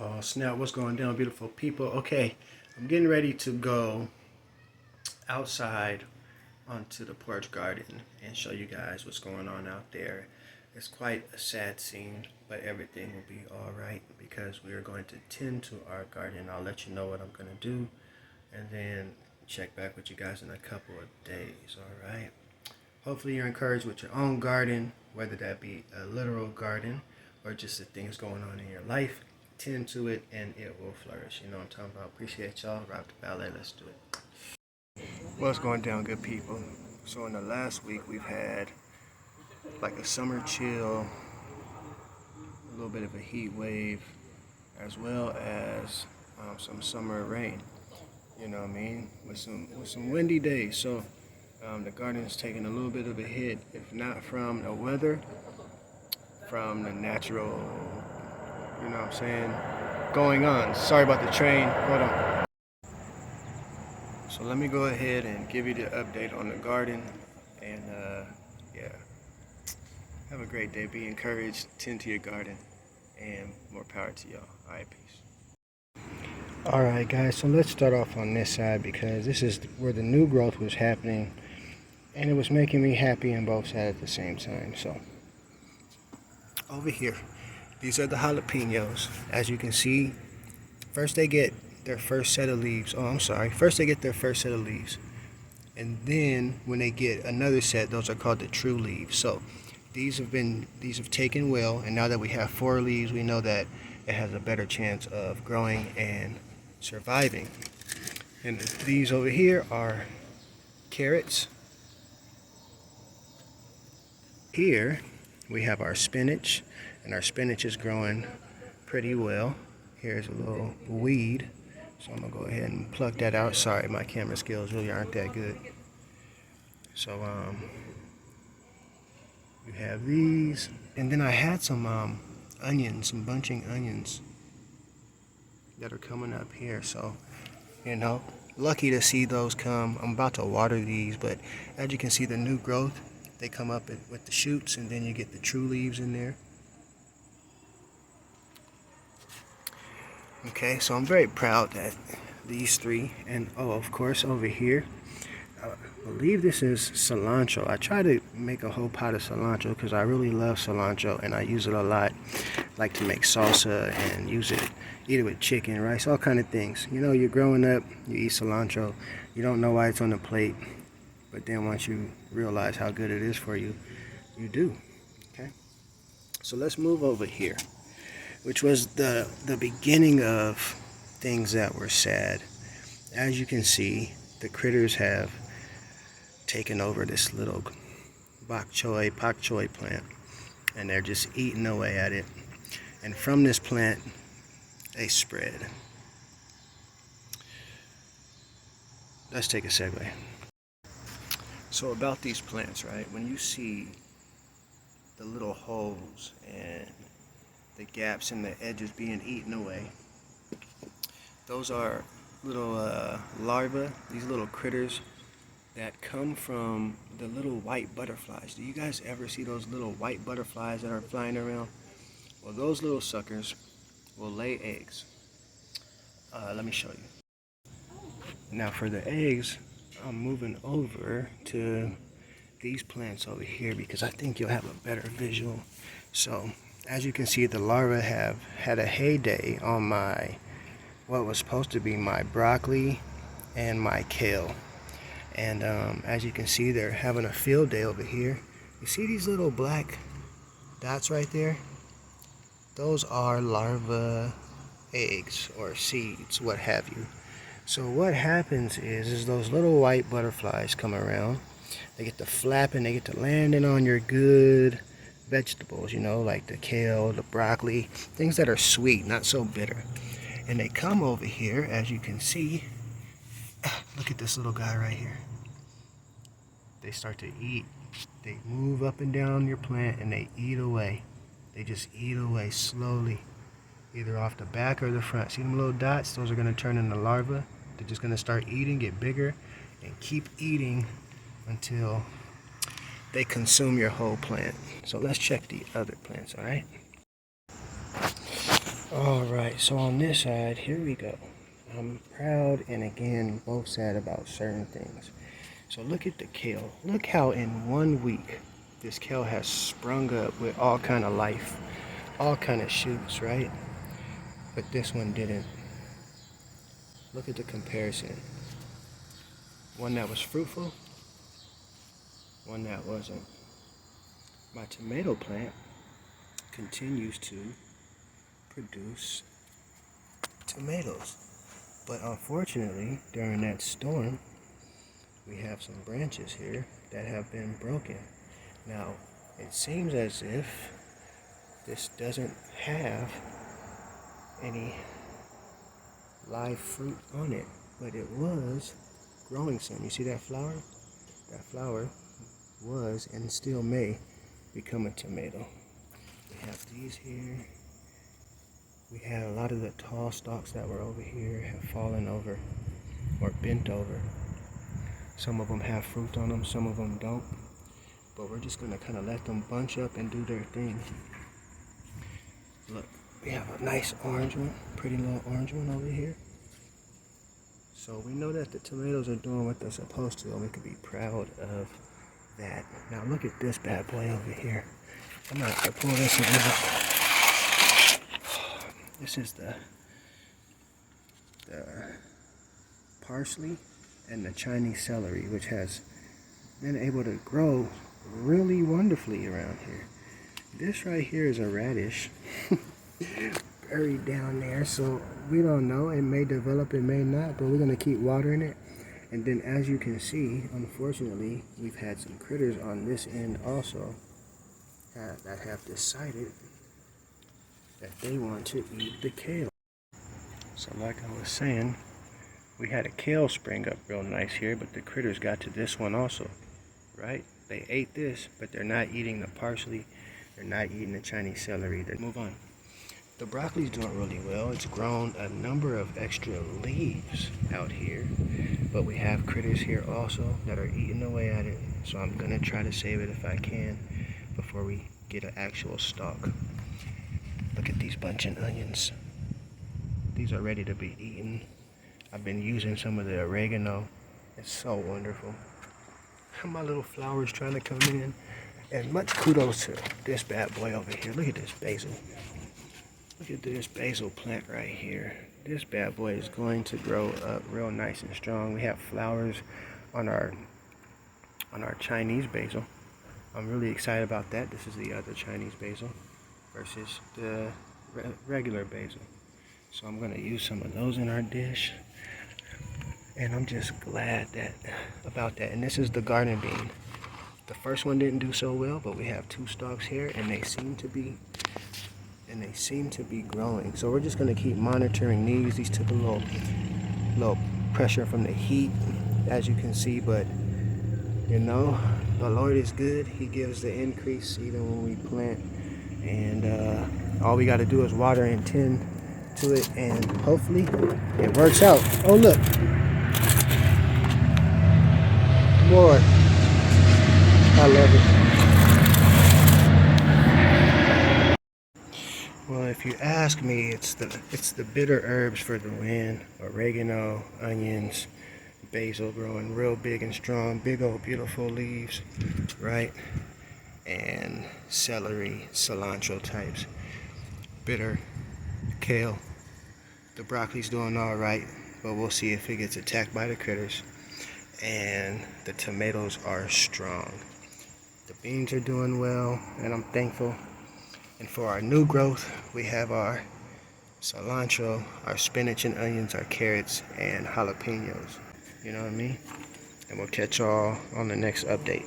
Oh snap, what's going down, beautiful people? Okay, I'm getting ready to go outside onto the porch garden and show you guys what's going on out there. It's quite a sad scene, but everything will be alright because we are going to tend to our garden. I'll let you know what I'm going to do and then check back with you guys in a couple of days, alright? Hopefully you're encouraged with your own garden, whether that be a literal garden or just the things going on in your life. Tend to it and it will flourish. You know what I'm talking about. Appreciate y'all. Rock the ballet. Let's do it. What's going down, good people? So in the last week we've had like a summer chill, a little bit of a heat wave, as well as some summer rain. You know what I mean? With some windy days. So the garden is taking a little bit of a hit, if not from the weather, from the natural, you know what I'm saying, going on. Sorry about the train. Hold on. So let me go ahead and give you the update on the garden. And yeah, have a great day. Be encouraged. Tend to your garden. And more power to y'all. All right, peace. Alright guys, so let's start off on this side because this is where the new growth was happening. And it was making me happy on both sides at the same time. So over here, these are the jalapenos. As you can see, first they get their first set of leaves. Oh, I'm sorry. First they get their first set of leaves. And then when they get another set, those are called the true leaves. So these have taken well, and now that we have 4 leaves, we know that it has a better chance of growing and surviving. And these over here are carrots. Here we have our spinach, and our spinach is growing pretty well. Here's a little weed, so I'm gonna go ahead and pluck that out. Sorry, my camera skills really aren't that good. So you have these, and then I had some onions, some bunching onions that are coming up here. So you know, lucky to see those come. I'm about to water these, but as you can see, the new growth, they come up with the shoots, and then you get the true leaves in there. Okay, so I'm very proud that these 3, and oh, of course, over here, I believe this is cilantro. I try to make a whole pot of cilantro because I really love cilantro and I use it a lot. I like to make salsa and use it, eat it with chicken, rice, all kind of things. You know, you're growing up, you eat cilantro, you don't know why it's on the plate, but then once you realize how good it is for you, you do. Okay, so let's move over here, which was the beginning of things that were sad. As you can see, the critters have taken over this little pak choy plant, and they're just eating away at it. And from this plant, they spread. Let's take a segue. So about these plants, right? When you see the little holes and the gaps in the edges being eaten away, those are little larvae, these little critters that come from the little white butterflies. Do you guys ever see those little white butterflies that are flying around? Well, those little suckers will lay eggs. Let me show you. Now for the eggs, I'm moving over to these plants over here because I think you'll have a better visual. So as you can see, the larvae have had a heyday on my, what was supposed to be my broccoli and my kale. And as you can see, they're having a field day over here. You see these little black dots right there? Those are larva eggs or seeds, what have you. So what happens is those little white butterflies come around. They get to flapping, they get to landing on your good vegetables, you know, like the kale, the broccoli, things that are sweet, not so bitter. And they come over here, as you can see. Look at this little guy right here. They start to eat. They move up and down your plant and they eat away. They just eat away slowly, either off the back or the front. See them little dots? Those are going to turn into larvae. They're just going to start eating, get bigger, and keep eating until they consume your whole plant. So let's check the other plants, all right? Alright, so on this side, here we go. I'm proud and again both sad about certain things. So look at the kale. Look how in 1 week this kale has sprung up with all kind of life, all kind of shoots, right? But this one didn't. Look at the comparison. One that was fruitful, one that wasn't. My tomato plant continues to produce tomatoes. But unfortunately, during that storm, we have some branches here that have been broken. Now, it seems as if this doesn't have any live fruit on it, but it was growing some. You see that flower? That flower was and still may become a tomato. We have these here. We had a lot of the tall stalks that were over here have fallen over or bent over. Some of them have fruit on them, some of them don't. But we're just gonna kind of let them bunch up and do their thing. Look, we have a nice orange one, pretty little orange one over here. So we know that the tomatoes are doing what they're supposed to, and we can be proud of that. Now look at this bad boy over here. I'm gonna have to pull this one out. This is the parsley and the Chinese celery, which has been able to grow really wonderfully around here. This right here is a radish buried down there, so we don't know. It may develop, it may not, but we're gonna keep watering it. And then as you can see, unfortunately, we've had some critters on this end also that have decided that they want to eat the kale. So like I was saying, we had a kale spring up real nice here, but the critters got to this one also, right? They ate this, but they're not eating the parsley. They're not eating the Chinese celery. They move on. The broccoli's doing really well. It's grown a number of extra leaves out here, but we have critters here also that are eating away at it. So I'm gonna try to save it if I can before we get an actual stalk. Look at these bunching onions. These are ready to be eaten. I've been using some of the oregano. It's so wonderful. My little flowers trying to come in. And much kudos to this bad boy over here. Look at this basil. Look at this basil plant right here. This bad boy is going to grow up real nice and strong. We have flowers on our Chinese basil. I'm really excited about that. This is the other Chinese basil versus the regular basil. So I'm going to use some of those in our dish. And I'm just glad about that. And this is the garden bean. The first one didn't do so well, but we have 2 stalks here, and they seem to be growing. So we're just going to keep monitoring these. These took a little pressure from the heat, as you can see, but you know, the Lord is good. He gives the increase even when we plant, and all we got to do is water and tend to it, and hopefully it works out. Oh look, more. I love it. Well, if you ask me, it's the bitter herbs for the win. Oregano, onions, basil growing real big and strong, big old beautiful leaves, right? And celery, cilantro types. Bitter, kale. The broccoli's doing all right, but we'll see if it gets attacked by the critters. And the tomatoes are strong. The beans are doing well, and I'm thankful. And for our new growth, we have our cilantro, our spinach and onions, our carrots, and jalapenos. You know what I mean? And we'll catch y'all on the next update.